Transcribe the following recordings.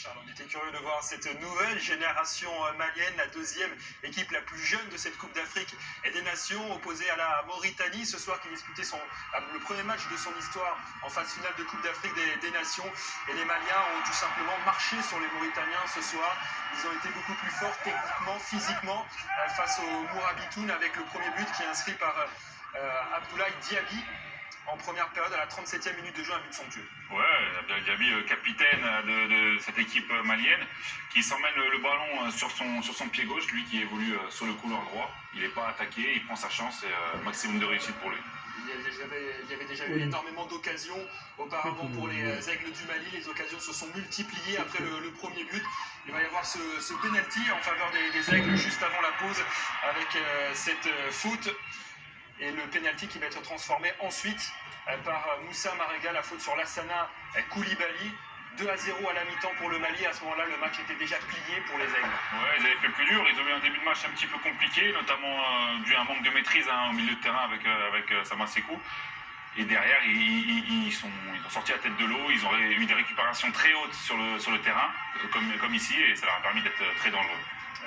Charles, on était curieux de voir cette nouvelle génération malienne, la deuxième équipe la plus jeune de cette Coupe d'Afrique et des Nations, opposée à la Mauritanie ce soir, qui disputait le premier match de son histoire en phase finale de Coupe d'Afrique des Nations. Et les Maliens ont tout simplement marché sur les Mauritaniens ce soir. Ils ont été beaucoup plus forts techniquement, physiquement, face au Mourabitoun, avec le premier but qui est inscrit par Abdoulaye Diaby en première période à la 37e minute de jeu, un but somptueux. Ouais, Abdoulaye Diaby, capitaine de cette équipe malienne, qui s'emmène le ballon sur son pied gauche, lui qui évolue sur le couloir droit. Il n'est pas attaqué, il prend sa chance et maximum de réussite pour lui. Il y avait déjà eu énormément d'occasions auparavant pour les Aigles du Mali. Les occasions se sont multipliées après le premier but. Il va y avoir ce penalty en faveur des Aigles juste avant la pause, avec cette faute. Et le penalty qui va être transformé ensuite par Moussa Marega, la faute sur Lassana Koulibaly. 2-0 à la mi-temps pour le Mali. À ce moment-là, le match était déjà plié pour les Aigles. Ouais, ils avaient fait plus dur. Ils ont eu un début de match un petit peu compliqué, notamment dû à un manque de maîtrise au milieu de terrain avec Sama Sekou. Et derrière, ils ont sorti la tête de l'eau. Ils ont eu des récupérations très hautes sur le terrain, comme ici, et ça leur a permis d'être très dangereux.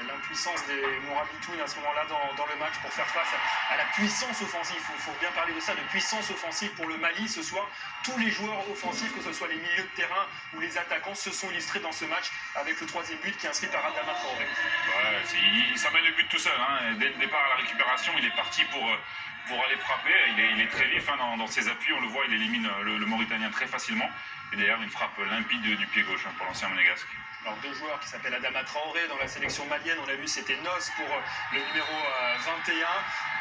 L'impuissance des Mourabitoun à ce moment-là dans le match pour faire face à la puissance offensive. Il faut bien parler de ça, de puissance offensive pour le Mali ce soir. Tous les joueurs offensifs, que ce soit les milieux de terrain ou les attaquants, se sont illustrés dans ce match, avec le troisième but qui est inscrit par Adama Traoré. Ouais, il s'amène le but tout seul. Dès le départ à la récupération, il est parti pour aller frapper. Il est très vif dans ses appuis. On le voit, il élimine le Mauritanien très facilement. Et d'ailleurs, une frappe limpide du pied gauche pour l'ancien monégasque. Alors, deux joueurs qui s'appellent Adama Traoré dans la sélection malienne. On l'a vu, c'était Nos pour le numéro 21.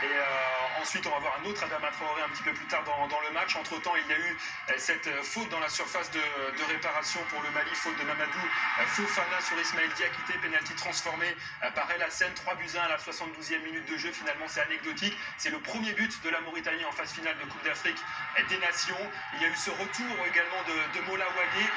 Et ensuite, on va voir un autre Adama Traoré un petit peu plus tard dans le match. Entre-temps, il y a eu cette faute dans la surface de réparation pour le Mali, faute de Mamadou Fofana sur Ismaël Diakité, pénalty transformé par El Hassen, 3-1 à la 72e minute de jeu. Finalement, c'est anecdotique. C'est le premier but de la Mauritanie en phase finale de Coupe d'Afrique des Nations. Il y a eu ce retour également de Mola Wagé.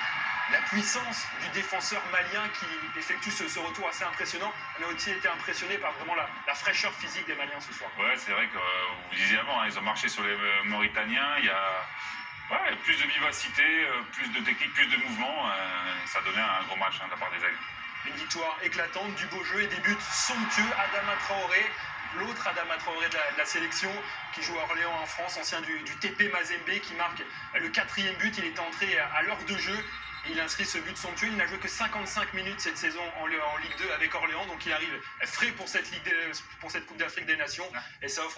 La puissance du défenseur malien qui effectue ce retour assez impressionnant. On a aussi été impressionné par vraiment la fraîcheur physique des Maliens ce soir. Ouais, c'est vrai que vous disiez avant, ils ont marché sur les Mauritaniens. Il y a plus de vivacité, plus de technique, plus de mouvement. Ça donnait un gros match de la part des Aigles. Une victoire éclatante, du beau jeu et des buts somptueux. Adama Traoré, l'autre Adama Traoré de la sélection, qui joue à Orléans en France, ancien du TP Mazembe, qui marque le 4e but. Il est entré à l'heure de jeu. Il inscrit ce but somptueux. Il n'a joué que 55 minutes cette saison en Ligue 2 avec Orléans, donc il arrive frais pour cette Coupe d'Afrique des Nations, et ça offre